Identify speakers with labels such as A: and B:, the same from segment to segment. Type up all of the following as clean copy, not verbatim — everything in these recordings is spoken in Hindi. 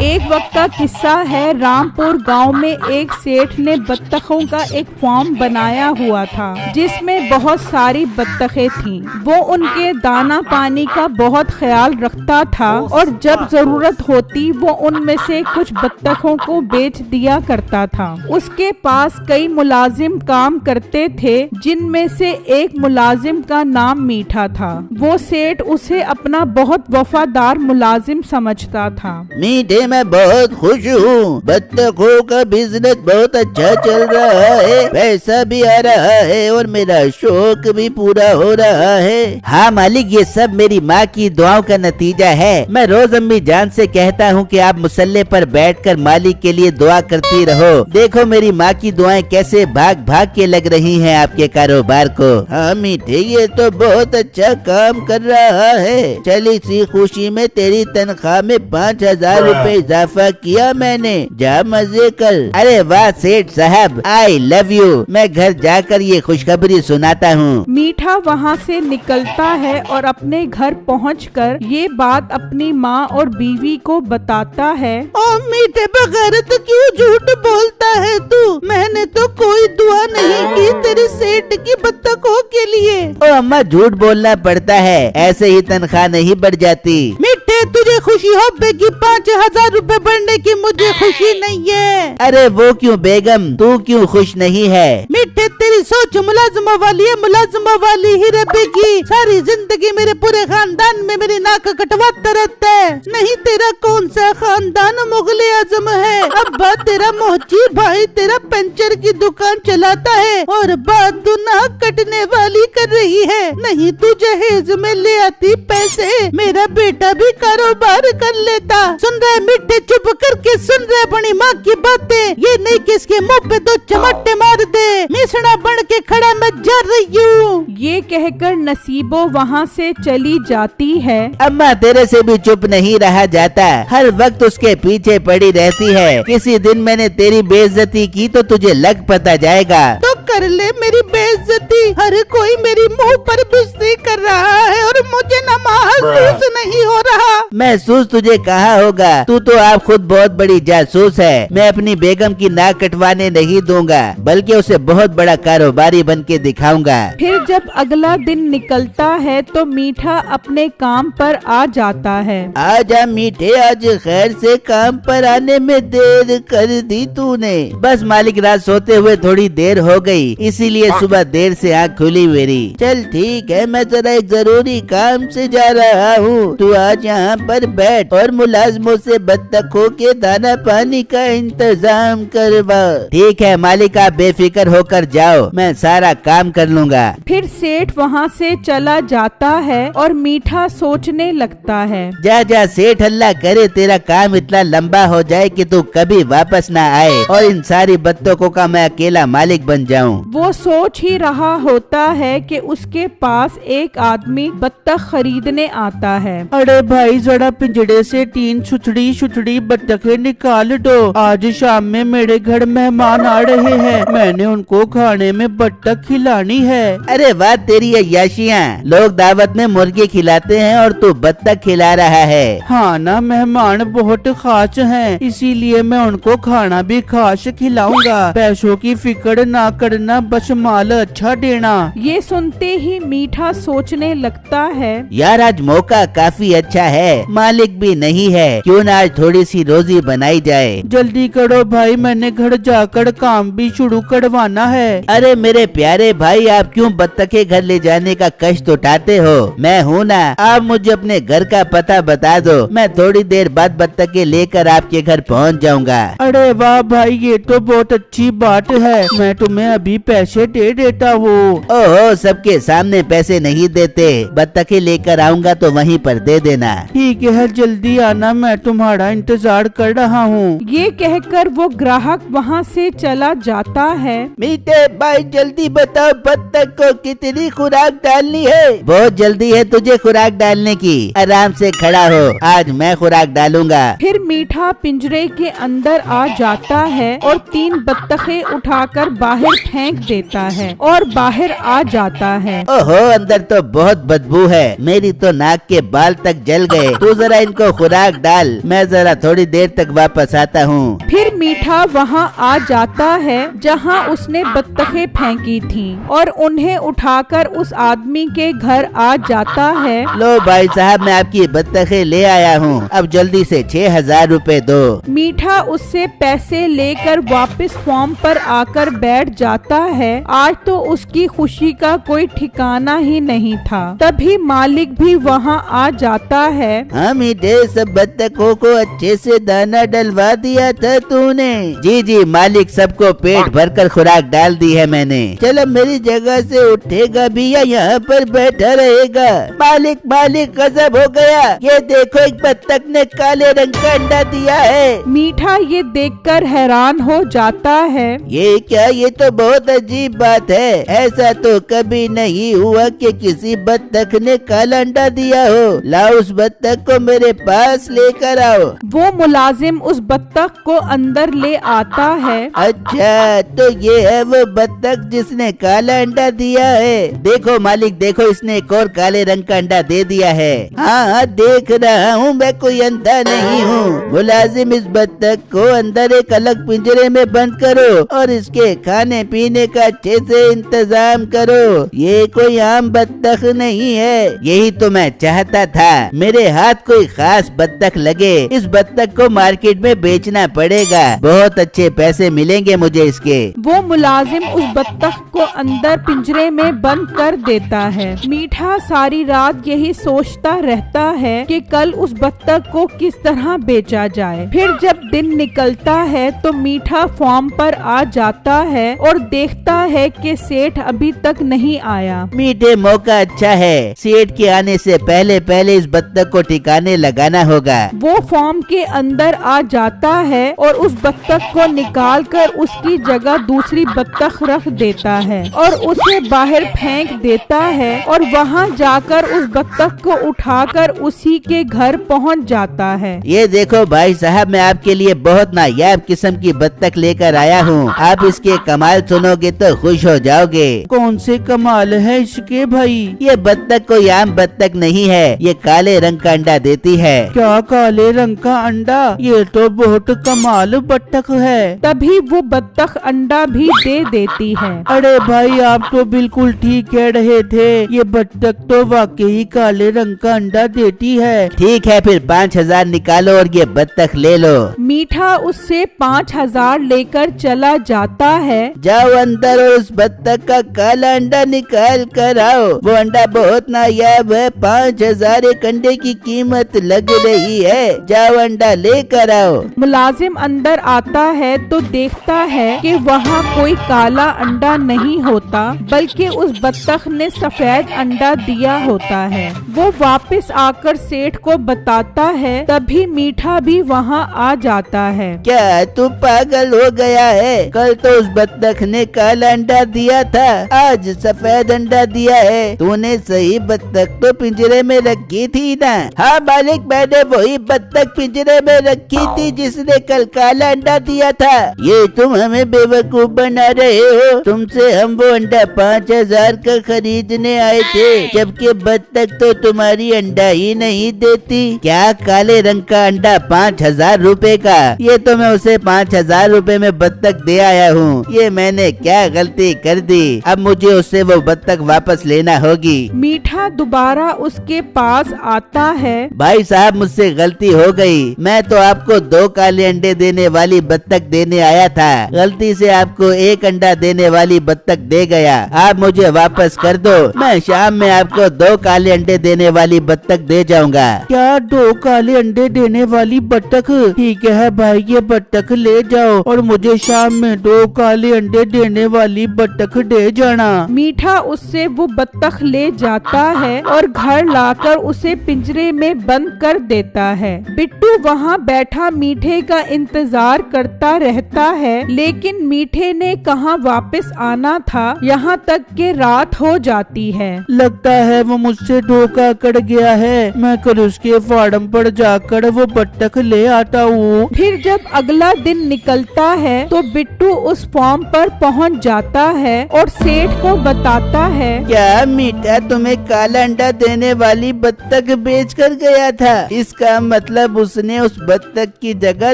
A: एक वक्त का किस्सा है। रामपुर गांव में एक सेठ ने बत्तखों का एक फार्म बनाया हुआ था जिसमें बहुत सारी बत्तखें थीं। वो उनके दाना पानी का बहुत ख्याल रखता था और जब जरूरत होती वो उनमें से कुछ बत्तखों को बेच दिया करता था। उसके पास कई मुलाजिम काम करते थे जिनमें से एक मुलाजिम का नाम मीठा था। वो सेठ उसे अपना बहुत वफादार मुलाजिम समझता था।
B: मीठे, मैं बहुत खुश हूँ। बत्तखों का बिजनेस बहुत अच्छा चल रहा है, पैसा भी आ रहा है और मेरा शौक भी पूरा हो रहा है। हाँ मालिक, ये सब मेरी माँ की दुआओं का नतीजा है। मैं रोज अम्मी जान से कहता हूँ कि आप मुसल्ले पर बैठकर मालिक के लिए दुआ करती रहो। देखो मेरी माँ की दुआएं कैसे भाग भाग के लग रही हैं आपके कारोबार को। हाँ मीठे, ये तो बहुत अच्छा काम कर रहा है। चल इसी खुशी में तेरी तनख्वाह में 5,000 रुपए इजाफा किया मैंने। जा मजे कर। अरे वाह सेठ साहब, आई लव यू। मैं घर जाकर ये खुशखबरी सुनाता हूँ।
A: मीठा वहाँ से निकलता है और अपने घर पहुंचकर ये बात अपनी माँ और बीवी को बताता है।
B: ओ मीठे, बगैर तो क्यों झूठ बोलता है तू? मैंने तो कोई दुआ नहीं की तेरे सेठ की बत्तखों के लिए। ओ अम्मा, झूठ बोलना पड़ता है, ऐसे ही तनख्वाह नहीं बढ़ जाती। मीठे, तुझे खुशी हो बेगी 5,000 रुपए बढ़ने की, मुझे खुशी नहीं है। अरे वो क्यों बेगम, तू क्यों खुश नहीं है? मीठे, तेरी सोच मुलाजमा वाली है, मुलाजमा वाली ही रहेगी। सारी जिंदगी मेरे पूरे खानदान में मेरी नाक कटवाता रहता है। नहीं, तेरा कौन सा खानदान मुगले आजम है? अब्बा तेरा मोहची भाई तेरा पंचर की दुकान चलाता है और बात तू नाक कटने वाली कर रही है। नहीं, तू जहेज में ले आती पैसे, मेरा बेटा भी कारोबार कर लेता। सुन रहे मीठे, चुप करके सुन रहे अपनी माँ की बातें। ये नहीं कि इसके मुँह पे 2 चमट्टे मार दे। मिसड़ा बन के खड़ा मैं जा रही हूँ।
A: ये कहकर नसीबो वहाँ से चली जाती है।
B: अम्मा, तेरे से भी चुप नहीं रहा जाता, हर वक्त उसके पीछे पड़ी रहती है। किसी दिन मैंने तेरी बेइज्जती की तो तुझे लग पता जाएगा। तो कर ले मेरी बेइज्जती। हर कोई मेरी मुंह पर बिस्ती कर रहा है और मुझे ना महसूस नहीं हो रहा। महसूस तुझे कहाँ होगा, तू तो आप खुद बहुत बड़ी जासूस है। मैं अपनी बेगम की नाक कटवाने नहीं दूंगा, बल्कि उसे बहुत बड़ा कारोबारी बन के दिखाऊंगा।
A: फिर जब अगला दिन निकलता है तो मीठा अपने काम पर आ जाता है।
B: आजा मीठे, आज खैर से काम पर आने में देर कर दी तूने। बस मालिक, रात सोते हुए थोड़ी देर हो गई, इसीलिए सुबह देर से आँख खुली मेरी। चल ठीक है, मैं जरा एक जरूरी काम से जा रहा हूँ। तू आज यहाँ पर बैठ और मुलाजमों से बत्तखों के दाना पानी का इंतजाम करवा। ठीक है मालिक, आप बेफिक्र होकर जाओ, मैं सारा काम कर लूँगा।
A: फिर सेठ वहाँ से चला जाता है और मीठा सोचने लगता है।
B: जा जा सेठ, अल्लाह करे तेरा काम इतना लंबा हो जाए कि तू कभी वापस ना आए और इन सारी बत्तखों का मैं अकेला मालिक बन जाऊं।
A: वो सोच ही रहा होता है कि उसके पास एक आदमी बत्तख खरीदने आता है।
C: अरे भाई, जरा पिंजड़े से 3 छुछड़ी बत्तखें निकाल दो। आज शाम में मेरे घर मेहमान आ रहे हैं, मैंने उनको खाने में बत्तख खिलानी है।
B: अरे वाह तेरी अय्याशियाँ, लोग दावत में मुर्गी खिलाते हैं और तू बत्तख खिला रहा है।
C: हाँ ना, मेहमान बहुत खास हैं, इसीलिए मैं उनको खाना भी खास खिलाऊंगा। पैसों की फिक्र ना करना, बस माल अच्छा देना।
A: ये सुनते ही मीठा सोचने लगता है,
B: यार आज मौका काफी अच्छा है, मालिक भी नहीं है, क्यों ना आज थोड़ी सी रोजी बनाई जाए।
C: जल्दी करो भाई, मैंने घर जाकर काम भी शुरू करवाना है।
B: अरे मेरे प्यारे भाई, आप क्यों बत्तखे घर ले जाने का कष्ट उठाते हो? मैं हूँ ना, आप मुझे अपने घर का पता बता दो, मैं थोड़ी देर बाद बत्तखे लेकर आपके घर पहुँच जाऊँगा।
C: अरे वाह भाई, ये तो बहुत अच्छी बात है, मैं तुम्हें अभी पैसे दे देता हूँ।
B: ओहो, सबके सामने पैसे नहीं देते, बत्तखे लेकर आऊँगा तो वहीं पर दे देना।
C: ठीक है, जल्दी आना, मैं तुम्हारा इंतजार कर रहा हूँ।
A: ये कहकर वो ग्राहक वहाँ से चला जाता है।
B: मीठे भाई, जल्दी बताओ बत्तख को कितनी खुराक डालनी है? बहुत जल्दी है तुझे खुराक डालने की, आराम से खड़ा हो, आज मैं खुराक डालूंगा।
A: फिर मीठा पिंजरे के अंदर आ जाता है और 3 बत्तखे उठाकर बाहर फेंक देता है और बाहर आ जाता है।
B: ओहो, अंदर तो बहुत बदबू है, मेरी तो नाक के बाल तक जल गए। तू जरा इनको खुराक डाल, मैं जरा थोड़ी देर तक वापस आता हूँ।
A: फिर मीठा वहाँ आ जाता है जहाँ उसने बत्तखें फेंकी थीं और उन्हें उठाकर उस आदमी के घर आ जाता है।
B: लो भाई साहब, मैं आपकी बत्तखें ले आया हूँ, अब जल्दी से 6,000 रुपए दो।
A: मीठा उससे पैसे लेकर वापस फार्म पर आकर बैठ जाता है। आज तो उसकी खुशी का कोई ठिकाना ही नहीं था। तभी मालिक भी वहाँ आ जाता है।
B: हाँ मीठे, सब बत्तखों को अच्छे से दाना डलवा दिया था तूने? जी जी मालिक, सबको पेट भरकर खुराक डाल दी है मैंने। चलो मेरी जगह से उठेगा भी या यहाँ पर बैठा रहेगा? मालिक मालिक, गजब हो गया, ये देखो एक बत्तख ने काले रंग का अंडा दिया है।
A: मीठा ये देखकर हैरान हो जाता है।
B: ये क्या, ये तो बहुत अजीब बात है। ऐसा तो कभी नहीं हुआ कि किसी बत्तख ने काला अंडा दिया हो। लाओ उस बत्तख को मेरे पास लेकर आओ।
A: वो मुलाजिम उस बत्तख को अंदर ले आता है।
B: अच्छा, तो ये है वो बत्तख जिसने काला अंडा दिया है। देखो मालिक देखो, इसने एक और काले रंग का अंडा दे दिया है। हाँ देख रहा हूँ, मैं कोई अंधा नहीं हूँ। मुलाजिम, इस बत्तख को अंदर एक अलग पिंजरे में बंद करो और इसके खाने पीने का अच्छे से इंतजाम करो। ये कोई आम बत्तख नहीं है। यही तो मैं चाहता था, मेरे हाथ कोई खास बत्तख लगे। इस बत्तख को मार्केट में बेचना पड़ेगा, बहुत अच्छे पैसे मिलेंगे मुझे इसके।
A: वो मुलाजिम उस बत्तख को अंदर पिंजरे में बंद कर देता है। मीठा सारी रात यही सोचता रहता है कि कल उस बत्तख को किस तरह बेचा जाए। फिर जब दिन निकलता है तो मीठा फार्म पर आ जाता है और देखता है कि सेठ अभी तक नहीं आया।
B: मीठे, मौका अच्छा है, सेठ के आने से पहले पहले इस बत्तख को ठिकाने लगाना होगा।
A: वो फार्म के अंदर आ जाता है और उस बत्तख को निकालकर उसकी जगह दूसरी बत्तख रख देता है और उसे बाहर फेंक देता है और वहाँ जाकर उस बत्तख को उठाकर उसी के घर पहुँच जाता है।
B: ये देखो भाई साहब, मैं आपके लिए बहुत नायाब किस्म की बत्तख लेकर आया हूँ। आप इसके कमाल सुनोगे तो खुश हो जाओगे।
C: कौन से कमाल है इसके भाई?
B: ये बत्तख कोई आम बत्तख नहीं है, ये काले रंग का अंडा देती है।
C: क्या काले रंग का अंडा? ये तो बहुत कमाल बत्तख है।
A: तभी वो बत्तख अंडा भी दे देती है।
C: अरे भाई, आप तो बिल्कुल ठीक कह रहे थे, ये बत्तख तो वाकई काले रंग का अंडा देती है।
B: ठीक है, फिर 5,000 निकालो और ये बत्तख ले लो।
A: मीठा उससे 5,000 लेकर चला जाता है।
B: जाओ अंदर और उस बत्तख का काला अंडा निकाल कर आओ। वो अंडा बहुत नायाब है, 5,000 एक अंडे की कीमत लग रही है। जाओ अंडा लेकर आओ।
A: मुलाजिम अंदर आता है तो देखता है कि वहाँ कोई काला अंडा नहीं होता, बल्कि उस बत्तख ने सफेद अंडा दिया होता है। वो वापस आकर सेठ को बताता है। तभी मीठा भी वहाँ आ जाता है।
B: क्या तू पागल हो गया है? कल तो उस बत्तख ने काला अंडा दिया था, आज सफेद अंडा दिया है। तूने सही बत्तख तो पिंजरे में रखी थी ना? हाँ मालिक, मैंने वही बत्तख पिंजरे में रखी थी जिसने कल काला अंडा दिया था। ये तुम हमें बेवकूफ बना रहे हो। तुमसे हम वो अंडा 5,000 का खरीदने आए थे, जबकि बत्तख तो तुम्हारी अंडा ही नहीं देती। क्या काले रंग का अंडा 5,000 रुपए का? ये तो मैं उसे 5,000 रुपए में बत्तख दे आया हूँ। ये मैंने क्या गलती कर दी? अब मुझे उससे वो बत्तख वापस लेना होगी।
A: मीठा दोबारा उसके पास आता है।
B: भाई साहब, मुझसे गलती हो गई। मैं तो आपको 2 काले अंडे देने वाली बत्तख देने आया था, गलती से आपको 1 अंडा देने वाली बत्तख दे गया। आप मुझे वापस कर दो, मैं शाम में आपको 2 काले अंडे देने वाली बत्तख दे जाऊंगा।
C: क्या 2 काले अंडे देने वाली बत्तख? ठीक है भाई, ये बत्तख ले जाओ और मुझे शाम में 2 काले अंडे देने वाली बत्तख दे जाना।
A: मीठा उससे वो बत्तख ले जाता है और घर लाकर उसे पिंजरे में बंद कर देता है। बिट्टू वहाँ बैठा मीठे का इंतजार करता रहता है, लेकिन मीठे ने कहाँ वापस आना था। यहाँ तक कि रात हो जाती है।
C: लगता है वो मुझसे धोखा कर गया है। मैं कल उसके फार्म पर जाकर वो बत्तख ले आता हूँ।
A: फिर जब अगला दिन निकलता है तो बिट्टू उस फार्म पर पहुँच जाता है और सेठ को बताता है।
B: क्या मीठा तुम्हें काला अंडा देने वाली बत्तख बेचकर कर गया था। इसका मतलब उसने उस बत्तख की जगह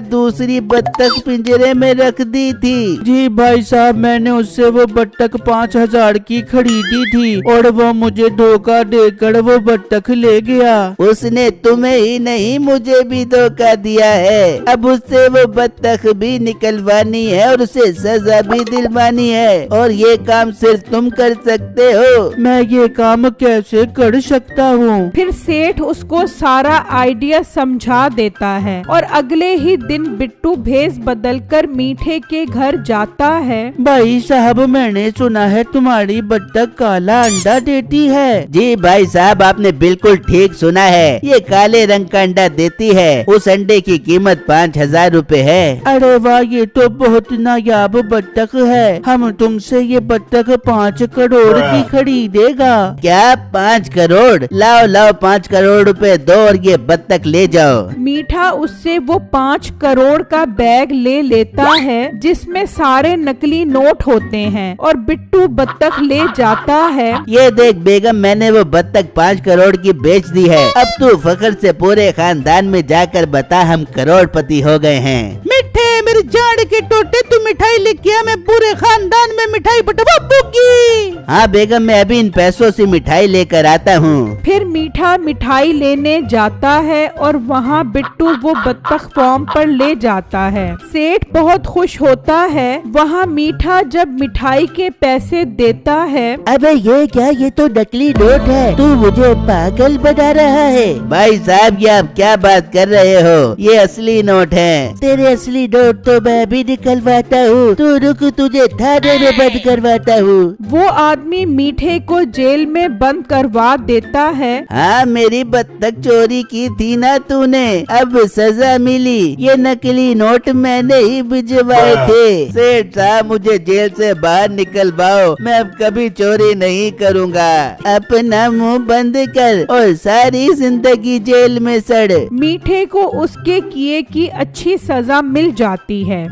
B: दूसरी बत्तख पिंजरे में रख दी थी।
C: जी भाई साहब, मैंने उससे वो बत्तख 5,000 की खरीदी थी और वो मुझे धोखा देकर वो बत्तख ले गया।
B: उसने तुम्हें ही नहीं मुझे भी धोखा दिया है। अब उससे वो बत्तख भी निकलवानी है और उसे सजा भी दिलवानी है, और ये काम सिर्फ तुम कर सकते हो।
C: मैं ये काम कैसे कर सकता हूँ?
A: फिर सेठ उसको सारा आइडिया समझा देता है और अगले ही दिन बिट्टू भेस बदलकर मीठे के घर जाता है।
C: भाई साहब, मैंने सुना है तुम्हारी बत्तख काला अंडा देती है।
B: जी भाई साहब, आपने बिल्कुल ठीक सुना है। ये काले रंग का अंडा देती है। उस अंडे की कीमत 5,000 रुपए है।
C: अरे वाह, ये तो बहुत नायाब बत्तख है। हम तुमसे ये बत्तख 5 करोड़ की खरीदेगा।
B: क्या 5 करोड़? लाओ लाओ 5 करोड़ रुपए दो और ये बत्तख ले जाओ।
A: मीठा उससे वो 5 करोड़ का बैग ले लेता है जिसमें सारे नकली नोट होते हैं और बिट्टू बत्तख ले जाता है।
B: ये देख बेगम, मैंने वो बत्तख 5 करोड़ की बेच दी है। अब तू फख्र से पूरे खानदान में जाकर बता हम करोड़पति हो गए हैं।
C: मिठे मेरी जाड़ के टोटे, तू मिठाई लेके आ, मैं पूरे खानदान में मिठाई बंटवा दूंगी।
B: हाँ बेगम, मैं अभी इन पैसों से मिठाई लेकर आता हूँ।
A: फिर मीठा मिठाई लेने जाता है और वहाँ बिट्टू वो बत्तख फॉर्म पर ले जाता है। सेठ बहुत खुश होता है। वहाँ मीठा जब मिठाई के पैसे देता है।
B: अबे ये क्या, ये तो नकली नोट है। तू मुझे पागल बना रहा है। भाई साहब, ये आप क्या बात कर रहे हो? ये असली नोट है। तेरे असली नोट तो मैं भी निकलवाता हूँ। तू रुक, तुझे थाने में बंद करवाता हूँ।
A: वो आदमी मीठे को जेल में बंद करवा देता है।
B: हाँ, मेरी बत्तख चोरी की थी ना तूने, अब सजा मिली। ये नकली नोट मैंने ही भिजवाए थे। सेठ साहब, मुझे जेल से बाहर निकलवाओ। मैं अब कभी चोरी नहीं करूँगा। अपना मुंह बंद कर और सारी जिंदगी जेल में सड़।
A: मीठे को उसके किए की अच्छी सजा मिल जाती है।